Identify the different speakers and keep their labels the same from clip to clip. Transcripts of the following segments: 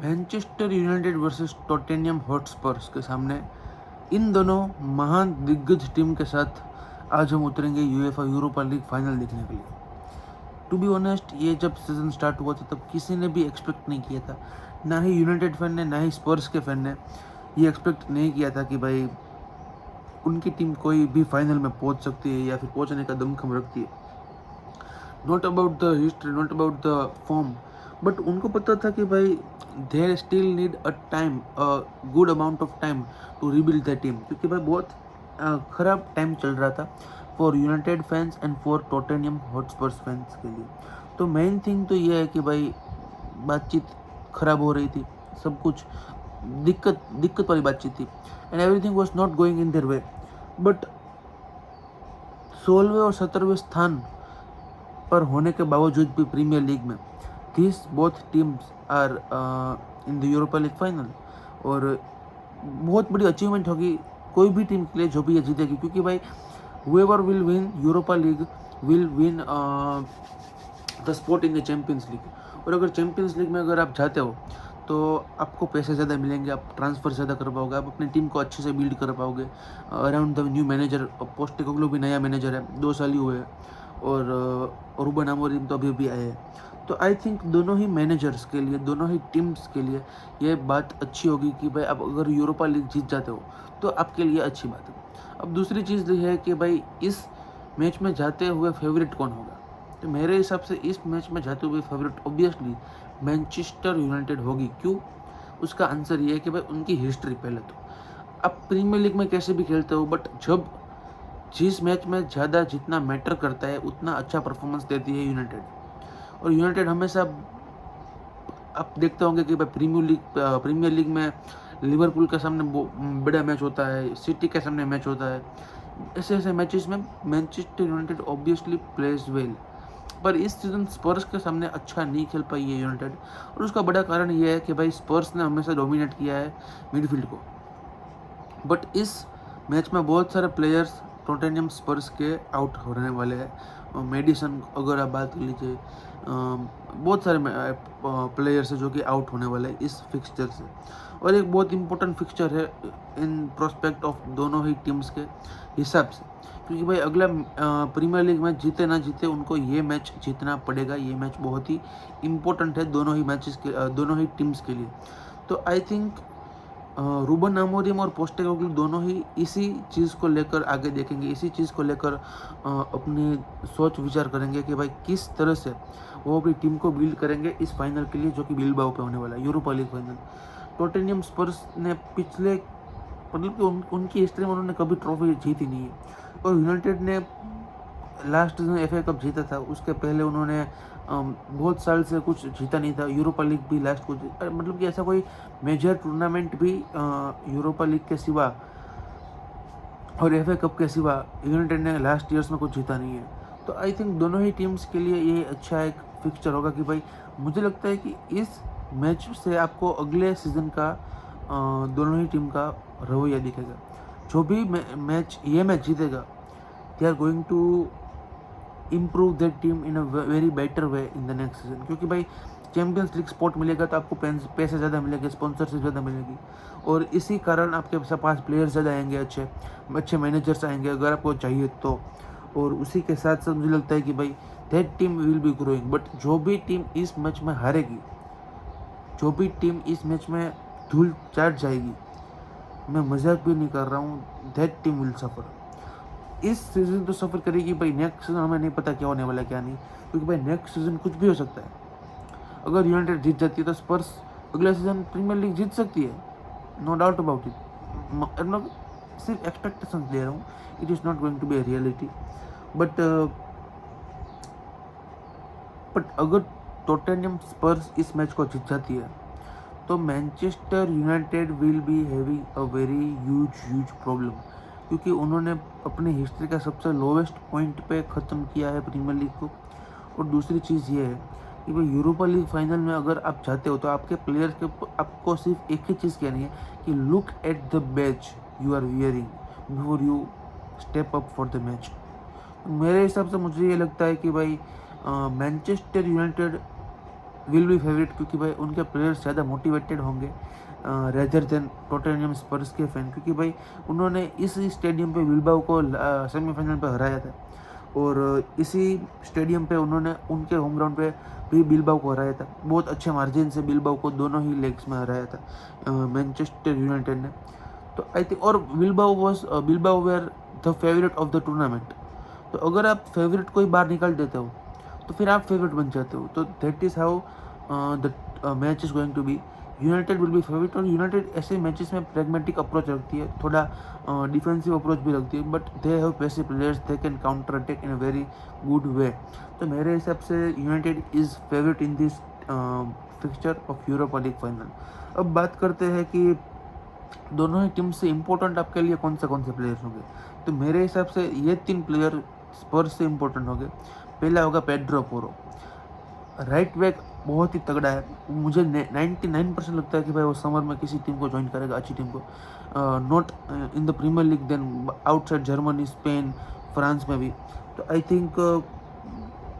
Speaker 1: Manchester United versus Tottenham Hotspurs के सामने इन दोनों महान दिग्गज टीम के साथ आज हम उतरेंगे यूएफए यूरोपा लीग फाइनल देखने के लिए। टू बी ऑनेस्ट, ये जब सीजन स्टार्ट हुआ था तब किसी ने भी एक्सपेक्ट नहीं किया था, ना ही यूनाइटेड फैन ने ना ही स्पर्स के फैन ने ये एक्सपेक्ट नहीं किया था कि भाई उनकी टीम कोई भी फाइनल में पहुंच सकती है या फिर पहुंचने का दमखम रखती है। Not about the history, not about the form, but उनको पता था कि भाई they still need a time, a good amount of time to rebuild the team, क्योंकि भाई बहुत खराब टाइम चल रहा था for United fans and for Tottenham Hotspurs fans के लिए। तो मेन थिंग तो ये है कि भाई बातचीत खराब हो रही थी, सब कुछ दिक्कत दिक्कत वाली बातचीत थी and everything was not going in their way. But 16वें और 17वें स्थान पर होने के बावजूद भी प्रीमियर लीग में this both teams are in the Europa League final, और बहुत बड़ी अचीवमेंट होगी कोई भी टीम के लिए जो भी ये जीतेगी, क्योंकि भाई whoever will win Europa league will win the spot in the champions league. और अगर चैम्पियंस लीग में अगर आप जाते हो तो आपको पैसे ज़्यादा मिलेंगे, आप ट्रांसफ़र ज़्यादा कर पाओगे, आप अपनी टीम को अच्छे से बिल्ड कर पाओगे around the new manager. Postecoglou भी नया मैनेजर है, 2 साल ही हुए हैं, और रूबन अमोरिम तो अभी अभी आए हैं। तो आई थिंक दोनों ही मैनेजर्स के लिए, दोनों ही टीम्स के लिए ये बात अच्छी होगी कि भाई आप अगर यूरोपा लीग जीत जाते हो तो आपके लिए अच्छी बात है। अब दूसरी चीज़ ये है कि भाई इस मैच में जाते हुए फेवरेट कौन होगा। तो मेरे हिसाब से इस मैच में जाते हुए फेवरेट ऑब्वियसली मैनचेस्टर यूनाइटेड होगी। क्यों? उसका आंसर ये है कि भाई उनकी हिस्ट्री। पहले तो आप प्रीमियर लीग में कैसे भी खेलते हो, बट जब जिस मैच में ज़्यादा जितना मैटर करता है उतना अच्छा परफॉर्मेंस देती है यूनाइटेड। और यूनाइटेड हमेशा, आप देखते होंगे कि भाई प्रीमियर लीग में लिवरपूल के सामने बड़ा मैच होता है, सिटी के सामने मैच होता है, ऐसे ऐसे मैचेस में Manchester United obviously pledge well. पर इस सीजन स्पर्स के सामने अच्छा नहीं खेल पाई है यूनाइटेड, और उसका बड़ा कारण ये है कि भाई स्पर्स ने हमेशा डोमिनेट किया है मिडफील्ड को। बट इस मैच में बहुत सारे प्लेयर्स टॉटेनहम स्पर्स के आउट होने वाले हैं। मेडिसन अगर आप बात कर लीजिए, बहुत सारे प्लेयर्स हैं जो कि आउट होने वाले हैं इस फिक्सचर से। और एक बहुत इंपॉर्टेंट फिक्सचर है इन प्रोस्पेक्ट ऑफ दोनों ही टीम्स के हिसाब से, क्योंकि भाई अगला प्रीमियर लीग में जीते ना जीते उनको ये मैच जीतना पड़ेगा। ये मैच बहुत ही इम्पोर्टेंट है दोनों ही मैचेस के, दोनों ही टीम्स के लिए। तो आई थिंक रूबन अमोरिम और पोस्टेकोग्लू दोनों ही इसी चीज़ को लेकर आगे देखेंगे, इसी चीज़ को लेकर अपनी सोच विचार करेंगे कि भाई किस तरह से वो अपनी टीम को बिल्ड करेंगे इस फाइनल के लिए, जो कि बिलबाओ पे होने वाला है, यूरोपा लीग फाइनल। टॉटेनहम स्पर्स ने पिछले, मतलब कि उनकी हिस्ट्री में उन्होंने कभी ट्रॉफी जीती नहीं है। और यूनाइटेड ने लास्ट सीजन एफए कप जीता था, उसके पहले उन्होंने बहुत साल से कुछ जीता नहीं था। यूरोपा लीग भी लास्ट कुछ, मतलब कि ऐसा कोई मेजर टूर्नामेंट भी यूरोपा लीग के सिवा और एफए कप के सिवा यूनाइटेड ने लास्ट ईयर्स में कुछ जीता नहीं है। तो आई थिंक दोनों ही टीम्स के लिए ये अच्छा एक फिक्सचर होगा कि भाई मुझे लगता है कि इस मैच से आपको अगले सीजन का दोनों ही टीम का रवैया दिखेगा। जो भी मैच जीतेगा, they are going to improve that team in a very better way in the next season, क्योंकि भाई चैम्पियंस लीग स्पॉट मिलेगा तो आपको पैसे ज़्यादा मिलेंगे, स्पॉन्सरशिप ज़्यादा मिलेगी, और इसी कारण आपके पास प्लेयर्स ज़्यादा आएंगे, अच्छे अच्छे मैनेजर्स आएंगे अगर आपको चाहिए तो। और उसी के साथ साथ मुझे लगता है कि भाई that team will be growing. But जो भी टीम इस मैच में हारेगी, जो भी टीम इस मैच में धूल चाट जाएगी, मैं मजाक भी नहीं कर रहा हूँ, दैट टीम विल सफ़र। इस सीज़न तो सफ़र करेगी भाई, नेक्स्ट सीज़न हमें नहीं पता क्या होने वाला है क्या नहीं, क्योंकि भाई नेक्स्ट सीज़न कुछ भी हो सकता है। अगर यूनाइटेड जीत जाती है तो स्पर्स अगला सीज़न प्रीमियर लीग जीत सकती है, नो डाउट अबाउट इट। मतलब सिर्फ एक्सपेक्टेशन दे रहा हूँ, it is not going to be a reality. But अगर टॉटेनहम स्पर्स इस मैच को जीत जाती है तो Manchester United will be having a very huge problem, क्योंकि उन्होंने अपनी हिस्ट्री का सबसे लोवेस्ट पॉइंट पे ख़त्म किया है प्रीमियर लीग को। और दूसरी चीज़ ये है कि भाई यूरोपा लीग फाइनल में अगर आप जाते हो तो आपके प्लेयर्स के आपको सिर्फ एक ही चीज़ कहनी है कि look at the badge you are wearing before you step up for the match. मेरे हिसाब से मुझे ये लगता है कि भाई Manchester United will be favourite, क्योंकि भाई उनके प्लेयर्स ज़्यादा मोटिवेटेड होंगे रेदर देन टॉटनहम स्पर्स के फैन, क्योंकि भाई उन्होंने इस स्टेडियम पे बिलबाओ को सेमीफाइनल पे हराया था, और इसी स्टेडियम पे उन्होंने उनके होम ग्राउंड पे भी बिलबाओ को हराया था। बहुत अच्छे मार्जिन से बिलबाओ को दोनों ही लेग्स में हराया था मैनचेस्टर यूनाइटेड ने। तो आई थिंक, और Bilbao were the favourite of the tournament. तो अगर आप फेवरेट को ही बाहर निकाल देते हो तो फिर आप फेवरेट बन जाते हो। तो that is how the match is going to be. United will be favourite, और यूनाइटेड ऐसे मैचेस में प्रैग्मेटिक अप्रोच रखती है, थोड़ा डिफेंसिव अप्रोच भी रखती है, but they have passive players, they can counter attack in a very good way. तो मेरे हिसाब से United is favourite in this fixture of Europa League final. अब बात करते हैं कि दोनों ही टीम से इम्पोर्टेंट आपके लिए कौन से प्लेयर्स होंगे। तो मेरे हिसाब से ये 3 प्लेयर स्पर्स से इम्पोर्टेंट होंगे। पहला होगा पेड्रो पोरो, राइट बैक, बहुत ही तगड़ा है। मुझे 99% लगता है कि भाई वो समर में किसी टीम को ज्वाइन करेगा, अच्छी टीम को, not in the Premier League then outside Germany, Spain, France में भी, तो आई थिंक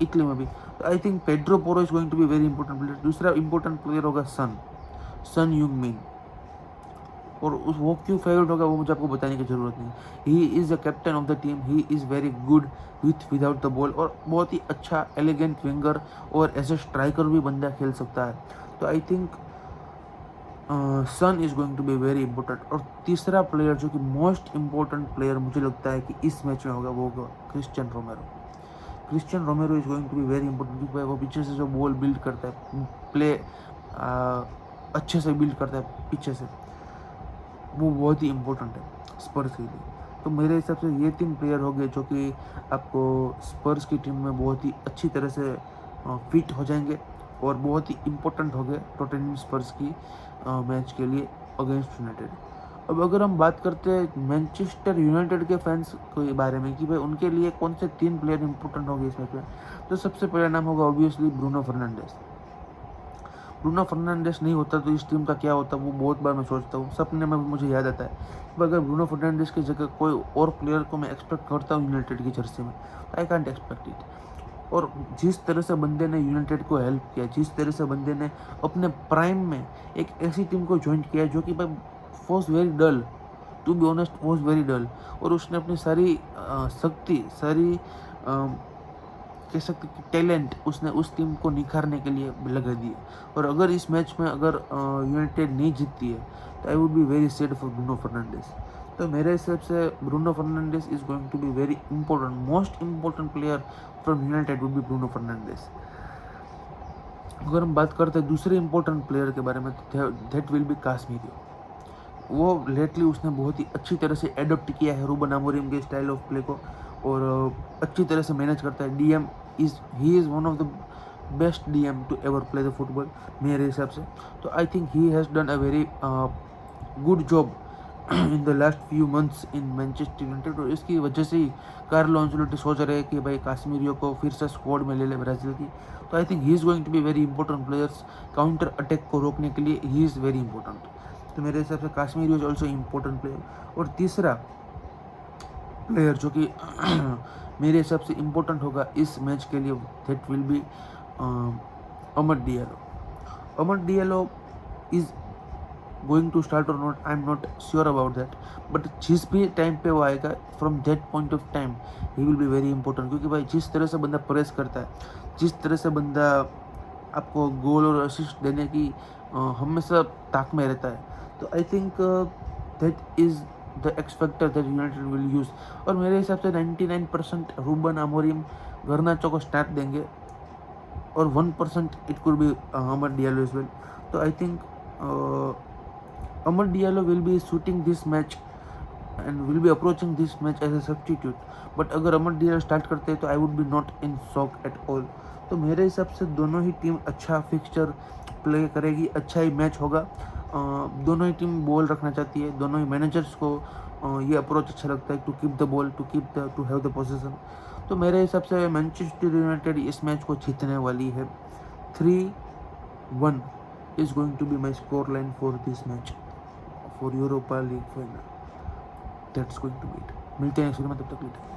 Speaker 1: इटली में भी। तो I think Pedro Porro is going to be very important player. दूसरा इंपॉर्टेंट प्लेयर होगा सन ह्यूंगमिन, और वो क्यों फेवरेट होगा वो मुझे आपको बताने की ज़रूरत नहीं। He is the captain of the team, he is very good without the ball, और बहुत ही अच्छा एलिगेंट विंगर और एज ए स्ट्राइकर भी बंदा खेल सकता है। तो I think Son is going to be very important. और तीसरा प्लेयर जो कि मोस्ट इम्पोर्टेंट प्लेयर मुझे लगता है कि इस मैच में होगा वो होगा Cristian Romero is going to be very important, क्योंकि वो पीछे से जो बॉल बिल्ड करता है, प्ले अच्छे से बिल्ड करता है पीछे से, वो बहुत ही इम्पोर्टेंट है स्पर्स के लिए। तो मेरे हिसाब से ये 3 प्लेयर हो गए जो कि आपको स्पर्स की टीम में बहुत ही अच्छी तरह से फिट हो जाएंगे और बहुत ही इम्पोर्टेंट हो गए टॉटनहम स्पर्स की मैच के लिए अगेंस्ट यूनाइटेड। अब अगर हम बात करते हैं मैनचेस्टर यूनाइटेड के फैंस के बारे में कि भाई उनके लिए कौन से 3 प्लेयर इंपॉर्टेंट होंगे इस मैच में, तो सबसे पहला नाम होगा ऑब्वियसली ब्रूनो फर्नांडिस नहीं होता तो इस टीम का क्या होता, वो बहुत बार मैं सोचता हूँ, सपने में भी मुझे याद आता है कि अगर ब्रूनो फर्नांडिस की जगह कोई और प्लेयर को मैं एक्सपेक्ट करता हूँ यूनाइटेड की जर्सी में, तो आई कांट एक्सपेक्ट इट। और जिस तरह से बंदे ने यूनाइटेड को हेल्प किया, जिस तरह से बंदे ने अपने प्राइम में एक ऐसी टीम को ज्वाइन किया जो कि भाई was very dull, to be honest was very dull, और उसने अपनी सारी शक्ति, सारी कह सकते कि टैलेंट उसने उस टीम को निखारने के लिए लगा दिए। और अगर इस मैच में अगर यूनाइटेड नहीं जीतती है तो I would be very sad for Bruno Fernandes. तो मेरे हिसाब से Bruno Fernandes is going to be very important, most important player from United would be Bruno Fernandes. अगर हम बात करते हैं दूसरे इंपॉर्टेंट प्लेयर के बारे में, तो दैट विल बी कास्मिरो। वो लेटली उसने बहुत ही अच्छी तरह से एडॉप्ट किया है रूबन अमोरिम के स्टाइल ऑफ प्ले को, और अच्छी तरह से मैनेज करता है। He is one of the best DM to ever play the football मेरे हिसाब से। तो I think he has done a very good job in the last few months in Manchester United, और इसकी वजह से ही कार्लो अंचेलोटी सोच रहे हैं कि भाई कास्मिरो को फिर से स्क्वाड में ले ले ब्राज़ील की। तो I think he is going to be very important players, counter attack को रोकने के लिए ही इज़ वेरी इंपॉर्टेंट। तो मेरे हिसाब से कास्मिरो इज ऑल्सो इम्पोर्टेंट प्लेयर। और तीसरा प्लेयर जो कि मेरे हिसाब से इम्पोर्टेंट होगा इस मैच के लिए, that will be Amad Diallo is going to start और not, I am not sure about that, but जिस भी टाइम पे वो आएगा from that point of time he will be very important, क्योंकि भाई जिस तरह से बंदा प्रेस करता है, जिस तरह से बंदा आपको गोल और असिस्ट देने की हमेशा ताक में रहता है, तो I think that is the x factor that United will use. और मेरे हिसाब से 99% रूबन अमोरिम गर्नाचो को स्टार्ट देंगे, और 1% it could be Amad Diallo as well. तो I think Amad Diallo will be shooting this match and will be approaching this match as a substitute, but अगर Amad Diallo start करते हैं तो I would be not in shock at all. तो मेरे हिसाब से दोनों ही टीम अच्छा फिक्सचर प्ले करेगी, अच्छा ही मैच होगा। दोनों ही टीम बॉल रखना चाहती है, दोनों ही मैनेजर्स को ये अप्रोच अच्छा लगता है, to keep the ball, to have the position. तो मेरे हिसाब से मैनचेस्टर यूनाइटेड इस मैच को जीतने वाली है। 3-1 is going to be my score line for this match for Europa League final. That's going to be it. मिलते हैं नेक्स्ट वीडियो में, तब तक